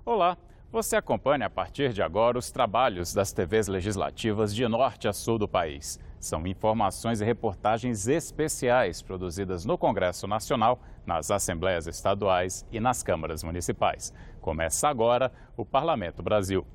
Olá, você acompanha a partir de agora os trabalhos das TVs legislativas de norte a sul do país. São informações e reportagens especiais produzidas no Congresso Nacional, nas Assembleias Estaduais e nas câmaras municipais. Começa agora o Parlamento Brasil.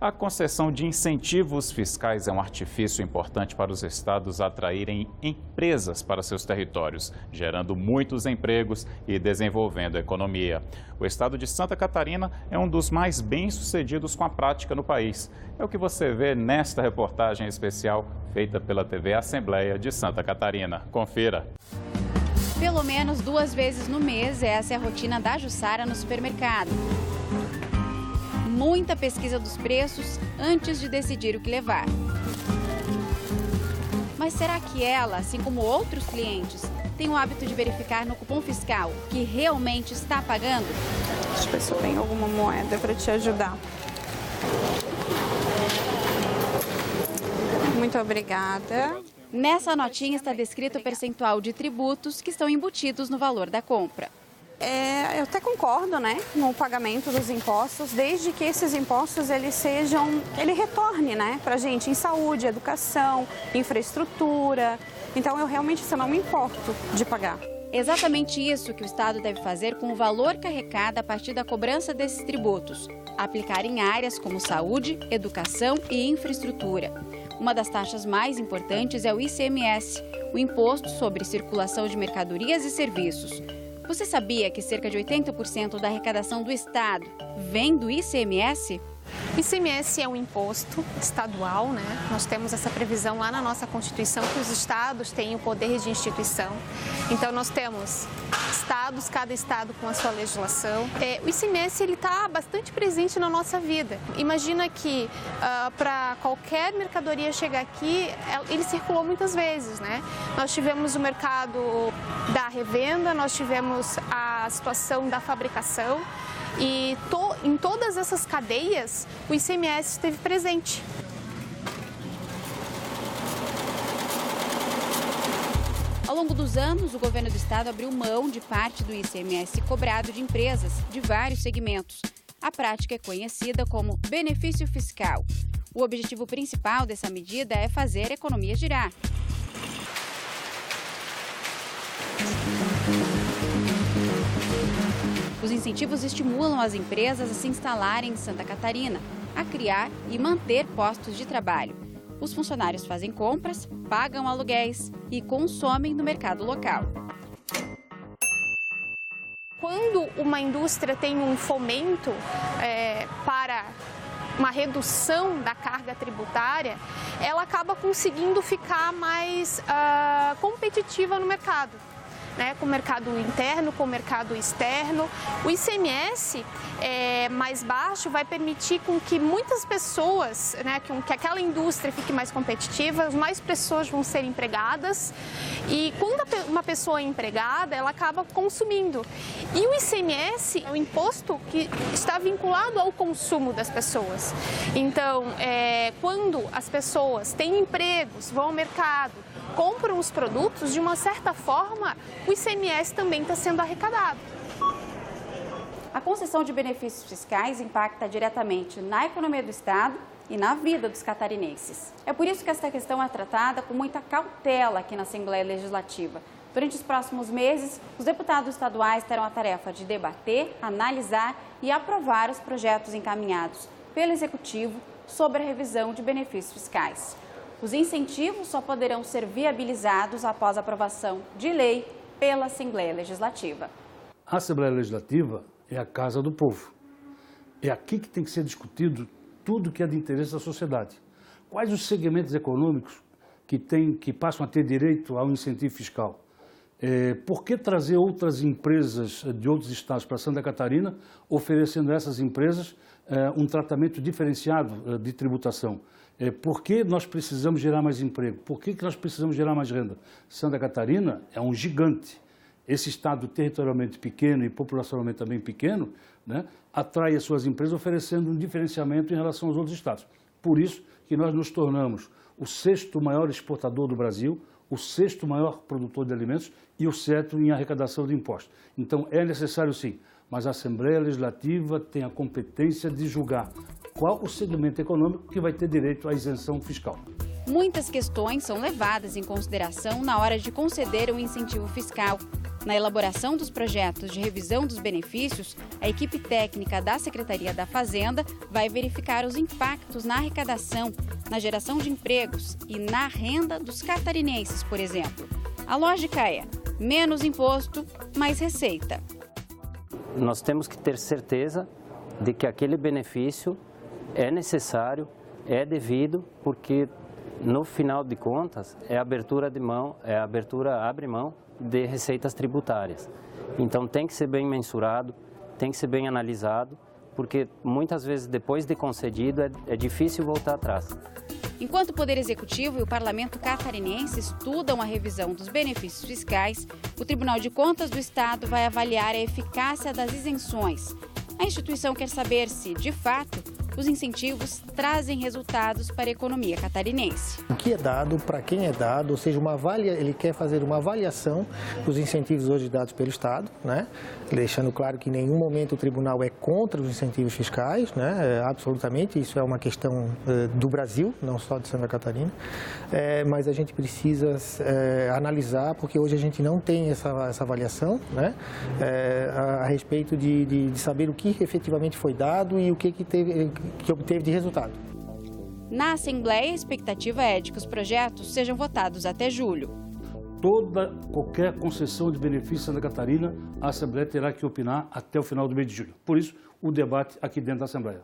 A concessão de incentivos fiscais é um artifício importante para os estados atraírem empresas para seus territórios, gerando muitos empregos e desenvolvendo a economia. O estado de Santa Catarina é um dos mais bem-sucedidos com a prática no país. É o que você vê nesta reportagem especial feita pela TV Assembleia de Santa Catarina. Confira. Pelo menos 2 vezes no mês, essa é a rotina da Jussara no supermercado. Muita pesquisa dos preços antes de decidir o que levar. Mas será que ela, assim como outros clientes, tem o hábito de verificar no cupom fiscal que realmente está pagando? Deixa eu ver se eu tenho alguma moeda para te ajudar. Muito obrigada. Nessa notinha está descrito o percentual de tributos que estão embutidos no valor da compra. Eu até concordo, né, com o pagamento dos impostos, desde que esses impostos ele retorne, né, pra gente em saúde, educação, infraestrutura. Então eu realmente não me importo de pagar. Exatamente isso que o Estado deve fazer com o valor carregado a partir da cobrança desses tributos. Aplicar em áreas como saúde, educação e infraestrutura. Uma das taxas mais importantes é o ICMS, o Imposto sobre Circulação de Mercadorias e Serviços. Você sabia que cerca de 80% da arrecadação do Estado vem do ICMS? O ICMS é um imposto estadual, né? Nós temos essa previsão lá na nossa Constituição que os estados têm o poder de instituição. Então nós temos estados, cada estado com a sua legislação. O ICMS está bastante presente na nossa vida. Imagina que para qualquer mercadoria chegar aqui, ele circulou muitas vezes, né? Nós tivemos o mercado da revenda, nós tivemos a situação da fabricação. E em todas essas cadeias, o ICMS esteve presente. Ao longo dos anos, o governo do estado abriu mão de parte do ICMS cobrado de empresas de vários segmentos. A prática é conhecida como benefício fiscal. O objetivo principal dessa medida é fazer a economia girar. Os incentivos estimulam as empresas a se instalarem em Santa Catarina, a criar e manter postos de trabalho. Os funcionários fazem compras, pagam aluguéis e consomem no mercado local. Quando uma indústria tem um fomento para uma redução da carga tributária, ela acaba conseguindo ficar mais competitiva no mercado. Né, com o mercado interno, com o mercado externo. O ICMS mais baixo vai permitir com que muitas pessoas, né, que aquela indústria fique mais competitiva, mais pessoas vão ser empregadas e quando uma pessoa é empregada, ela acaba consumindo. E o ICMS é um imposto que está vinculado ao consumo das pessoas. Então, quando as pessoas têm empregos, vão ao mercado, compram os produtos, de uma certa forma, o ICMS também está sendo arrecadado. A concessão de benefícios fiscais impacta diretamente na economia do Estado e na vida dos catarinenses. É por isso que esta questão é tratada com muita cautela aqui na Assembleia Legislativa. Durante os próximos meses, os deputados estaduais terão a tarefa de debater, analisar e aprovar os projetos encaminhados pelo Executivo sobre a revisão de benefícios fiscais. Os incentivos só poderão ser viabilizados após a aprovação de lei pela Assembleia Legislativa. A Assembleia Legislativa é a casa do povo. É aqui que tem que ser discutido tudo que é de interesse da sociedade. Quais os segmentos econômicos que passam a ter direito ao incentivo fiscal? Por que trazer outras empresas de outros estados para Santa Catarina, oferecendo a essas empresas um tratamento diferenciado de tributação? Por que nós precisamos gerar mais emprego? Por que nós precisamos gerar mais renda? Santa Catarina é um gigante. Esse estado territorialmente pequeno e populacionalmente também pequeno, né, atrai as suas empresas oferecendo um diferenciamento em relação aos outros estados. Por isso que nós nos tornamos o 6º maior exportador do Brasil, o 6º maior produtor de alimentos e o 7º em arrecadação de impostos. Então, é necessário sim, mas a Assembleia Legislativa tem a competência de julgar qual o segmento econômico que vai ter direito à isenção fiscal. Muitas questões são levadas em consideração na hora de conceder um incentivo fiscal. Na elaboração dos projetos de revisão dos benefícios, a equipe técnica da Secretaria da Fazenda vai verificar os impactos na arrecadação, na geração de empregos e na renda dos catarinenses, por exemplo. A lógica é menos imposto, mais receita. Nós temos que ter certeza de que aquele benefício é necessário, é devido, porque no final de contas é abertura de mão, abre mão de receitas tributárias. Então tem que ser bem mensurado, tem que ser bem analisado, porque muitas vezes depois de concedido é difícil voltar atrás. Enquanto o Poder Executivo e o Parlamento catarinense estudam a revisão dos benefícios fiscais, o Tribunal de Contas do Estado vai avaliar a eficácia das isenções. A instituição quer saber se, de fato, os incentivos trazem resultados para a economia catarinense. O que é dado, para quem é dado, ou seja, ele quer fazer uma avaliação dos incentivos hoje dados pelo Estado, né? Deixando claro que em nenhum momento o tribunal é contra os incentivos fiscais, né? Absolutamente, isso é uma questão do Brasil, não só de Santa Catarina, mas a gente precisa analisar, porque hoje a gente não tem essa avaliação, né? A respeito de saber o que efetivamente foi dado e o que obteve de resultado. Na Assembleia, a expectativa é de que os projetos sejam votados até julho. Qualquer concessão de benefício em Santa Catarina, a Assembleia terá que opinar até o final do mês de julho. Por isso, o debate aqui dentro da Assembleia.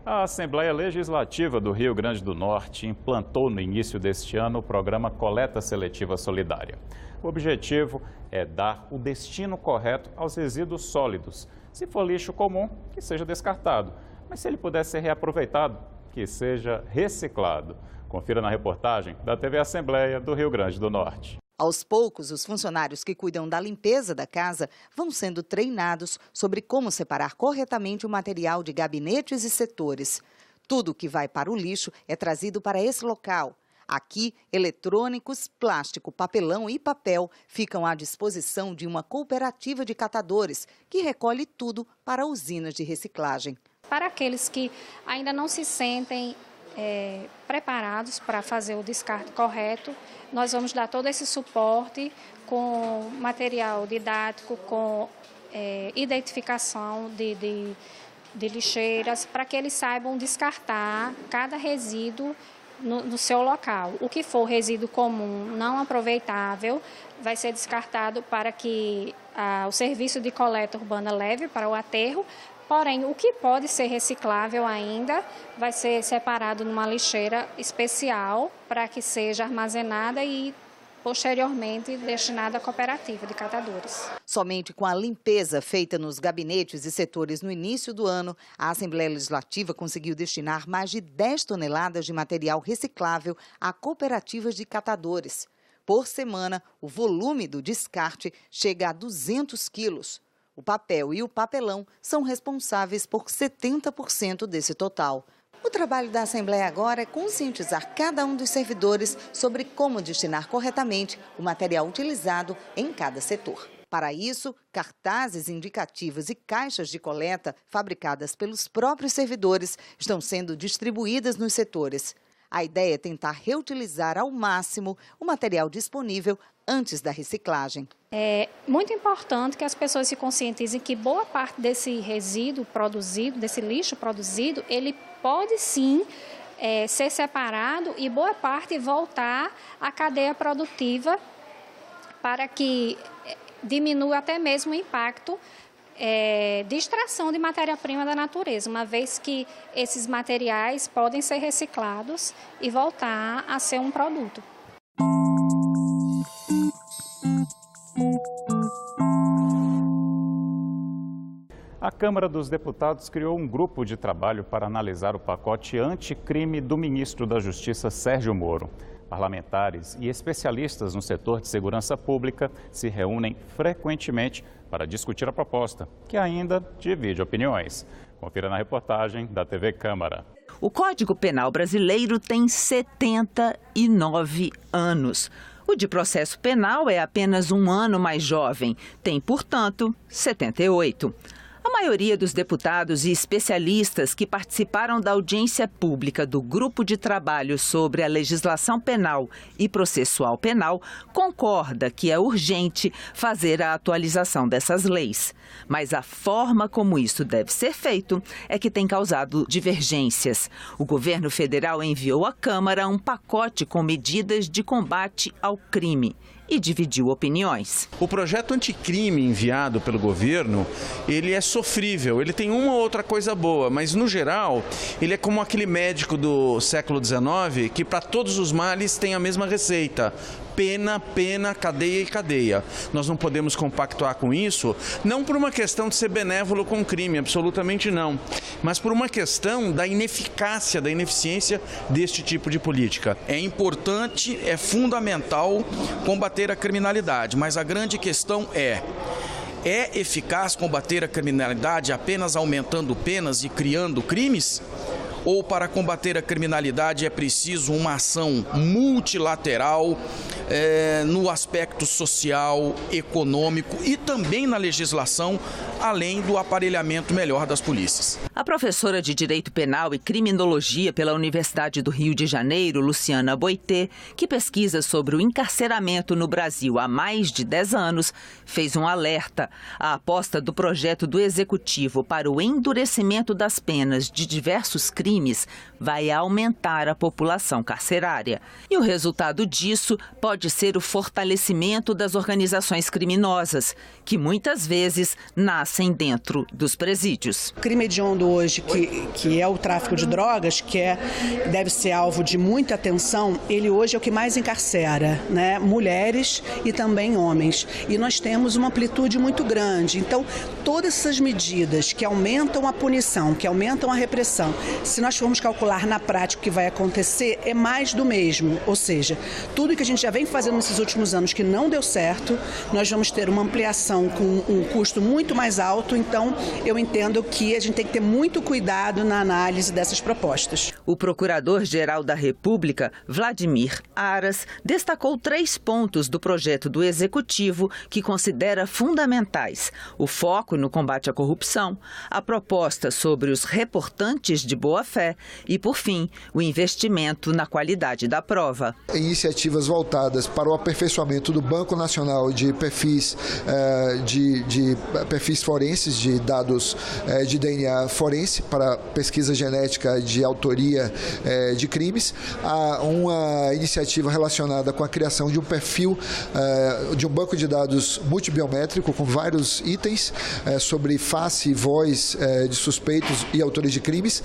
A Assembleia Legislativa do Rio Grande do Norte implantou no início deste ano o programa Coleta Seletiva Solidária. O objetivo é dar o destino correto aos resíduos sólidos. Se for lixo comum, que seja descartado. Mas se ele puder ser reaproveitado, que seja reciclado. Confira na reportagem da TV Assembleia do Rio Grande do Norte. Aos poucos, os funcionários que cuidam da limpeza da casa vão sendo treinados sobre como separar corretamente o material de gabinetes e setores. Tudo que vai para o lixo é trazido para esse local. Aqui, eletrônicos, plástico, papelão e papel ficam à disposição de uma cooperativa de catadores, que recolhe tudo para usinas de reciclagem. Para aqueles que ainda não se sentem preparados para fazer o descarte correto, nós vamos dar todo esse suporte com material didático, com identificação de lixeiras, para que eles saibam descartar cada resíduo no seu local. O que for resíduo comum não aproveitável vai ser descartado para que o serviço de coleta urbana leve para o aterro. Porém, o que pode ser reciclável ainda vai ser separado numa lixeira especial para que seja armazenada e posteriormente destinada à cooperativa de catadores. Somente com a limpeza feita nos gabinetes e setores no início do ano, a Assembleia Legislativa conseguiu destinar mais de 10 toneladas de material reciclável a cooperativas de catadores. Por semana, o volume do descarte chega a 200 quilos. O papel e o papelão são responsáveis por 70% desse total. O trabalho da Assembleia agora é conscientizar cada um dos servidores sobre como destinar corretamente o material utilizado em cada setor. Para isso, cartazes indicativos e caixas de coleta fabricadas pelos próprios servidores estão sendo distribuídas nos setores. A ideia é tentar reutilizar ao máximo o material disponível antes da reciclagem. É muito importante que as pessoas se conscientizem que boa parte desse resíduo produzido, desse lixo produzido, ele pode sim ser separado e boa parte voltar à cadeia produtiva para que diminua até mesmo o impacto de extração de matéria-prima da natureza, uma vez que esses materiais podem ser reciclados e voltar a ser um produto. A Câmara dos Deputados criou um grupo de trabalho para analisar o pacote anticrime do ministro da Justiça, Sérgio Moro. Parlamentares e especialistas no setor de segurança pública se reúnem frequentemente para discutir a proposta, que ainda divide opiniões. Confira na reportagem da TV Câmara. O Código Penal brasileiro tem 79 anos. O de processo penal é apenas 1 ano mais jovem, tem, portanto, 78. A maioria dos deputados e especialistas que participaram da audiência pública do Grupo de Trabalho sobre a Legislação Penal e Processual Penal concorda que é urgente fazer a atualização dessas leis. Mas a forma como isso deve ser feito é que tem causado divergências. O governo federal enviou à Câmara um pacote com medidas de combate ao crime e dividiu opiniões. O projeto anticrime enviado pelo governo, ele é sofrível, ele tem uma ou outra coisa boa, mas no geral, ele é como aquele médico do século XIX que para todos os males tem a mesma receita. Pena, pena, cadeia e cadeia. Nós não podemos compactuar com isso, não por uma questão de ser benévolo com o crime, absolutamente não, mas por uma questão da ineficácia, da ineficiência deste tipo de política. É importante, é fundamental combater a criminalidade, mas a grande questão é eficaz combater a criminalidade apenas aumentando penas e criando crimes? Ou para combater a criminalidade é preciso uma ação multilateral no aspecto social, econômico e também na legislação, além do aparelhamento melhor das polícias. A professora de Direito Penal e Criminologia pela Universidade do Rio de Janeiro, Luciana Boitê, que pesquisa sobre o encarceramento no Brasil há mais de 10 anos, fez um alerta. A aposta do projeto do Executivo para o endurecimento das penas de diversos crimes vai aumentar a população carcerária. E o resultado disso pode ser o fortalecimento das organizações criminosas, que muitas vezes nascem dentro dos presídios. O crime hediondo hoje, que é o tráfico de drogas, deve ser alvo de muita atenção, ele hoje é o que mais encarcera, né? Mulheres e também homens. E nós temos uma amplitude muito grande. Então, todas essas medidas que aumentam a punição, que aumentam a repressão, se nós formos calcular na prática o que vai acontecer, é mais do mesmo. Ou seja, tudo que a gente já vem fazendo nesses últimos anos que não deu certo, nós vamos ter uma ampliação com um custo muito mais alto. Então, eu entendo que a gente tem que ter muito cuidado na análise dessas propostas. O Procurador-Geral da República, Vladimir Aras, destacou 3 pontos do projeto do Executivo que considera fundamentais: o foco no combate à corrupção, a proposta sobre os reportantes de boa-fé e, por fim, o investimento na qualidade da prova. Iniciativas voltadas para o aperfeiçoamento do Banco Nacional de perfis, de perfis forenses, de dados de DNA forense para pesquisa genética de autoria de crimes. Há uma iniciativa relacionada com a criação de um perfil, de um banco de dados multibiométrico com vários itens sobre face e voz de suspeitos e autores de crimes.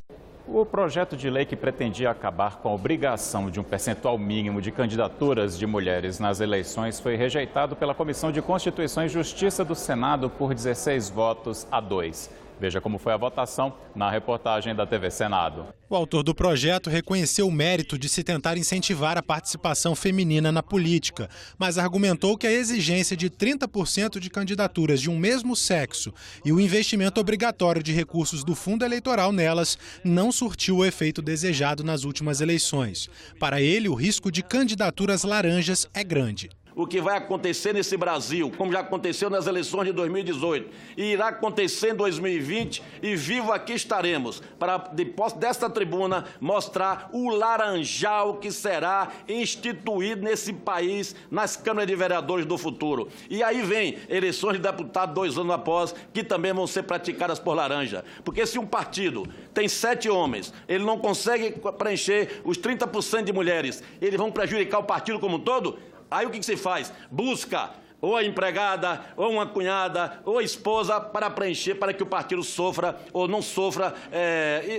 O projeto de lei que pretendia acabar com a obrigação de um percentual mínimo de candidaturas de mulheres nas eleições foi rejeitado pela Comissão de Constituição e Justiça do Senado por 16 votos a 2. Veja como foi a votação na reportagem da TV Senado. O autor do projeto reconheceu o mérito de se tentar incentivar a participação feminina na política, mas argumentou que a exigência de 30% de candidaturas de um mesmo sexo e o investimento obrigatório de recursos do fundo eleitoral nelas não surtiu o efeito desejado nas últimas eleições. Para ele, o risco de candidaturas laranjas é grande. O que vai acontecer nesse Brasil, como já aconteceu nas eleições de 2018, e irá acontecer em 2020, e vivo aqui estaremos, para, depois desta tribuna, mostrar o laranjal que será instituído nesse país, nas câmaras de vereadores do futuro. E aí vem eleições de deputado 2 anos após, que também vão ser praticadas por laranja. Porque se um partido tem 7 homens, ele não consegue preencher os 30% de mulheres, eles vão prejudicar o partido como um todo? Aí o que se faz? Busca ou a empregada, ou uma cunhada, ou a esposa para preencher, para que o partido sofra ou não sofra,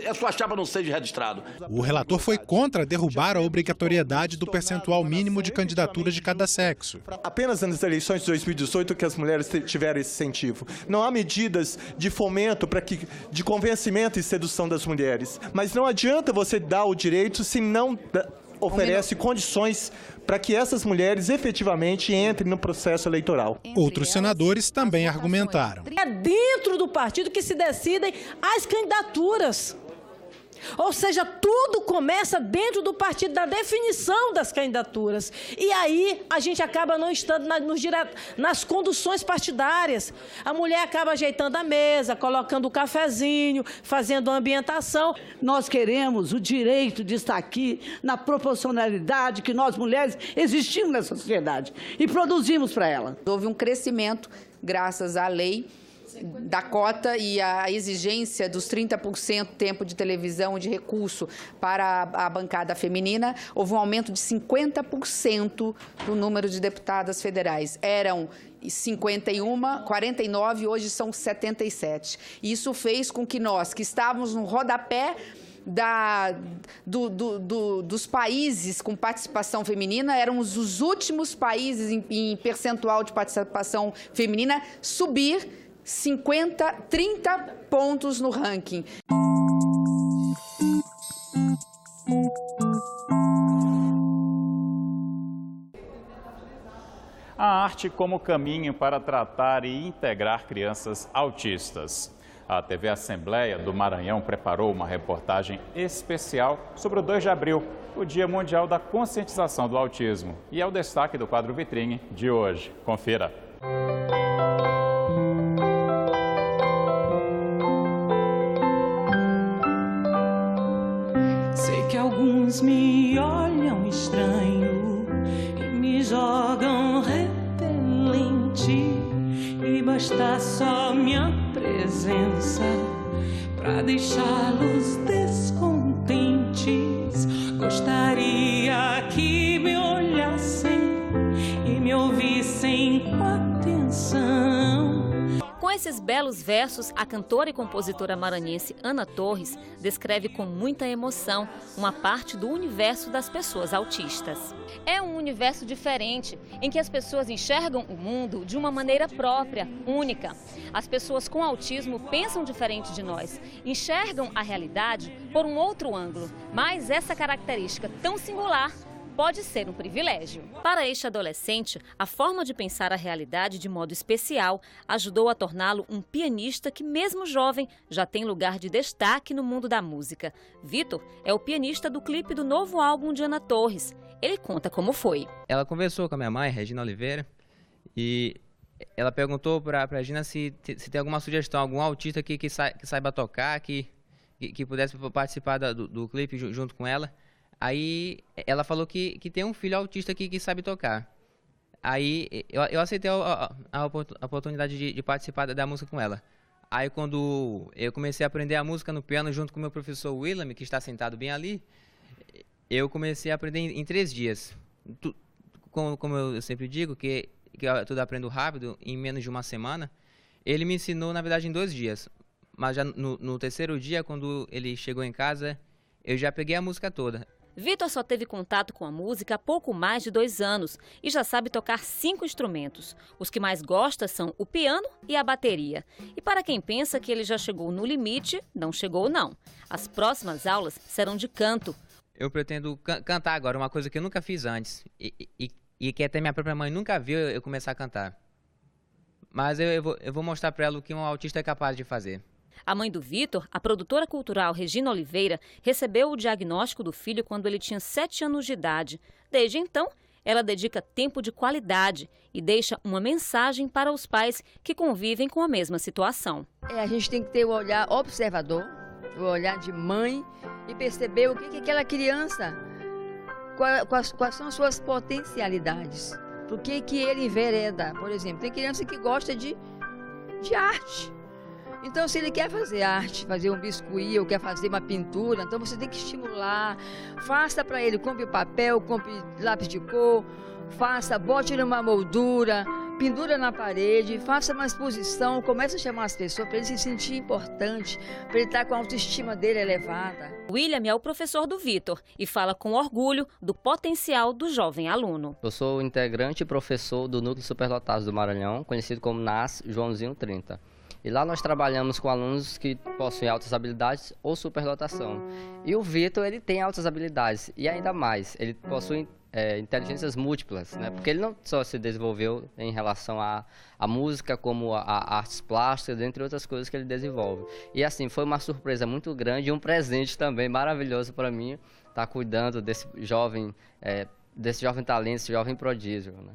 a sua chapa não seja registrada. O relator foi contra derrubar a obrigatoriedade do percentual mínimo de candidaturas de cada sexo. Apenas nas eleições de 2018 que as mulheres tiveram esse incentivo. Não há medidas de fomento, de convencimento e sedução das mulheres. Mas não adianta você dar o direito se não oferece condições para que essas mulheres efetivamente entrem no processo eleitoral. Outros senadores também argumentaram. É dentro do partido que se decidem as candidaturas. Ou seja, tudo começa dentro do partido, da definição das candidaturas. E aí a gente acaba não estando nas conduções partidárias. A mulher acaba ajeitando a mesa, colocando o cafezinho, fazendo a ambientação. Nós queremos o direito de estar aqui na proporcionalidade que nós mulheres existimos nessa sociedade e produzimos para ela. Houve um crescimento graças à lei da cota e a exigência dos 30% tempo de televisão e de recurso para a bancada feminina, houve um aumento de 50% do número de deputadas federais. Eram 49, hoje são 77. Isso fez com que nós, que estávamos no rodapé dos países com participação feminina, éramos os últimos países em percentual de participação feminina, subir 30 pontos no ranking. A arte como caminho para tratar e integrar crianças autistas. A TV Assembleia do Maranhão preparou uma reportagem especial sobre o 2 de abril, o Dia Mundial da Conscientização do Autismo. E é o destaque do quadro Vitrine de hoje. Confira. Sei que alguns me olham estranho e me jogam repelente, e basta só minha presença pra deixá-los descontentes. Gostaria que me olhassem e me ouvissem com atenção. Com esses belos versos, a cantora e compositora maranhense Ana Torres descreve com muita emoção uma parte do universo das pessoas autistas. É um universo diferente, em que as pessoas enxergam o mundo de uma maneira própria, única. As pessoas com autismo pensam diferente de nós, enxergam a realidade por um outro ângulo, mas essa característica tão singular pode ser um privilégio. Para este adolescente, a forma de pensar a realidade de modo especial ajudou a torná-lo um pianista que, mesmo jovem, já tem lugar de destaque no mundo da música. Vitor é o pianista do clipe do novo álbum de Ana Torres. Ele conta como foi. Ela conversou com a minha mãe, Regina Oliveira, e ela perguntou para a Regina se tem alguma sugestão, algum autista que saiba tocar, que pudesse participar do clipe junto com ela. Aí ela falou que tem um filho autista que sabe tocar. Aí eu aceitei a oportunidade de participar da música com ela. Aí quando eu comecei a aprender a música no piano junto com o meu professor William, que está sentado bem ali, eu comecei a aprender em 3 dias. Como eu sempre digo, que eu tudo aprendo rápido, em menos de uma semana. Ele me ensinou, na verdade, em 2 dias. Mas já no 3º dia, quando ele chegou em casa, eu já peguei a música toda. Vitor só teve contato com a música há pouco mais de 2 anos e já sabe tocar 5 instrumentos. Os que mais gosta são o piano e a bateria. E para quem pensa que ele já chegou no limite, não chegou não. As próximas aulas serão de canto. Eu pretendo cantar agora, uma coisa que eu nunca fiz antes e que até minha própria mãe nunca viu eu começar a cantar. Mas eu vou mostrar para ela o que um autista é capaz de fazer. A mãe do Vitor, a produtora cultural Regina Oliveira, recebeu o diagnóstico do filho quando ele tinha 7 anos de idade. Desde então, ela dedica tempo de qualidade e deixa uma mensagem para os pais que convivem com a mesma situação. A gente tem que ter o olhar observador, o olhar de mãe e perceber o que aquela criança, quais são as suas potencialidades, por que ele envereda. Por exemplo, tem criança que gosta de arte. Então, se ele quer fazer arte, fazer um biscuit ou quer fazer uma pintura, então você tem que estimular, faça para ele, compre papel, compre lápis de cor, bote numa moldura, pendura na parede, faça uma exposição, comece a chamar as pessoas para ele se sentir importante, para ele estar com a autoestima dele elevada. William é o professor do Vitor e fala com orgulho do potencial do jovem aluno. Eu sou integrante e professor do Núcleo Superdotados do Maranhão, conhecido como NAS Joãozinho 30. E lá nós trabalhamos com alunos que possuem altas habilidades ou superdotação. E o Vitor, ele tem altas habilidades e ainda mais, ele possui inteligências múltiplas, né? Porque ele não só se desenvolveu em relação à música, como a artes plásticas, entre outras coisas que ele desenvolve. E assim, foi uma surpresa muito grande e um presente também maravilhoso para mim, estar cuidando desse jovem talento, esse jovem prodígio, né?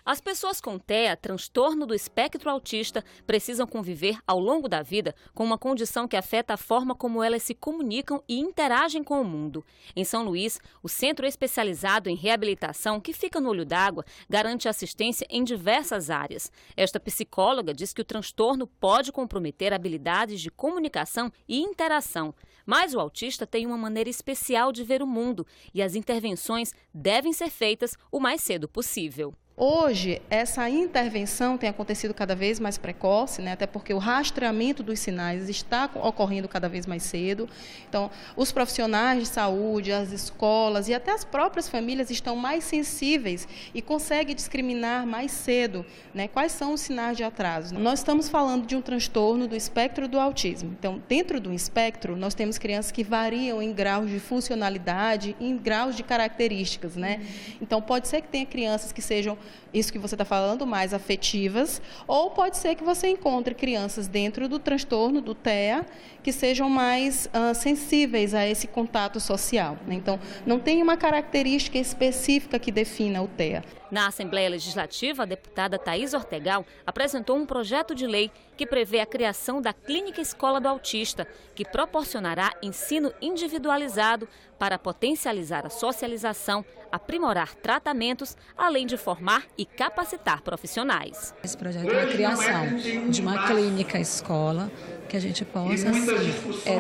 As pessoas com TEA, transtorno do espectro autista, precisam conviver ao longo da vida com uma condição que afeta a forma como elas se comunicam e interagem com o mundo. Em São Luís, o Centro Especializado em Reabilitação, que fica no Olho d'Água, garante assistência em diversas áreas. Esta psicóloga diz que o transtorno pode comprometer habilidades de comunicação e interação, mas o autista tem uma maneira especial de ver o mundo e as intervenções devem ser feitas o mais cedo possível. Hoje, essa intervenção tem acontecido cada vez mais precoce, né? Até porque o rastreamento dos sinais está ocorrendo cada vez mais cedo. Então, os profissionais de saúde, as escolas e até as próprias famílias estão mais sensíveis e conseguem discriminar mais cedo, né? Quais são os sinais de atraso. Nós estamos falando de um transtorno do espectro do autismo. Então, dentro do espectro, nós temos crianças que variam em graus de funcionalidade, em graus de características, né? Então, pode ser que tenha crianças que sejam isso que você está falando, mais afetivas, ou pode ser que você encontre crianças dentro do transtorno do TEA que sejam mais sensíveis a esse contato social, né? Então, não tem uma característica específica que defina o TEA. Na Assembleia Legislativa, a deputada Thaís Ortegal apresentou um projeto de lei que prevê a criação da Clínica Escola do Autista, que proporcionará ensino individualizado para potencializar a socialização, aprimorar tratamentos, além de formar e capacitar profissionais. Esse projeto é a criação de uma clínica escola que a gente possa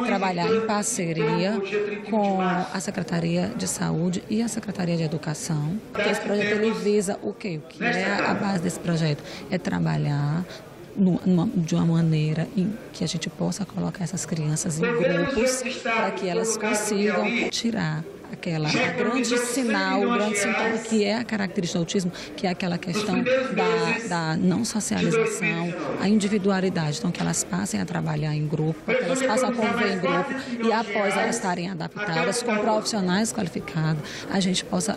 trabalhar em parceria com a Secretaria de Saúde e a Secretaria de Educação. Porque esse projeto ele visa o quê? O que é a base desse projeto? É trabalhar de uma maneira em que a gente possa colocar essas crianças em grupos para que elas consigam tirar a grande sinal, o grande sintoma que é a característica do autismo, que é aquela questão da não socialização, a individualidade. Então, que elas passem a trabalhar em grupo, que elas passem a conviver em grupo e após elas estarem adaptadas com profissionais qualificados, a gente possa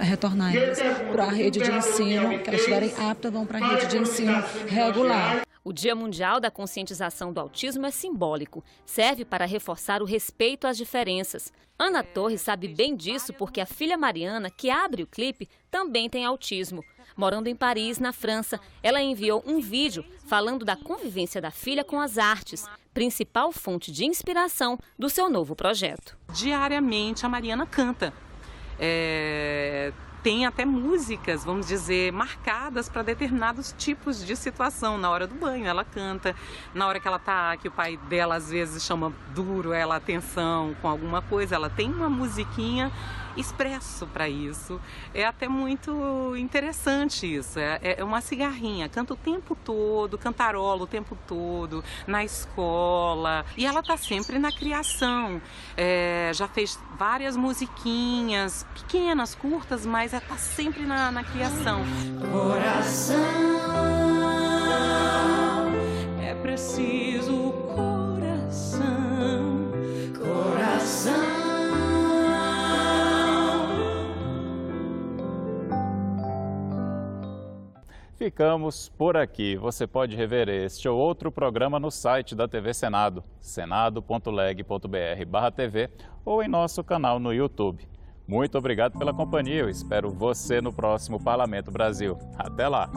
retornar elas para a rede de ensino, que elas estiverem aptas, vão para a rede de ensino regular. O Dia Mundial da Conscientização do Autismo é simbólico. Serve para reforçar o respeito às diferenças. Ana Torres sabe bem disso porque a filha Mariana, que abre o clipe, também tem autismo. Morando em Paris, na França, ela enviou um vídeo falando da convivência da filha com as artes, principal fonte de inspiração do seu novo projeto. Diariamente a Mariana canta. Tem até músicas, vamos dizer, marcadas para determinados tipos de situação. Na hora do banho ela canta, na hora que o pai dela às vezes chama duro ela atenção com alguma coisa, ela tem uma musiquinha expresso para isso. É até muito interessante isso, é uma cigarrinha, canta o tempo todo, cantarola o tempo todo, na escola, e ela está sempre na criação, já fez várias musiquinhas, pequenas, curtas, mas está sempre na criação. Coração, é preciso coração, coração. Ficamos por aqui. Você pode rever este ou outro programa no site da TV Senado, senado.leg.br/TV ou em nosso canal no YouTube. Muito obrigado pela companhia. Eu espero você no próximo Parlamento Brasil. Até lá!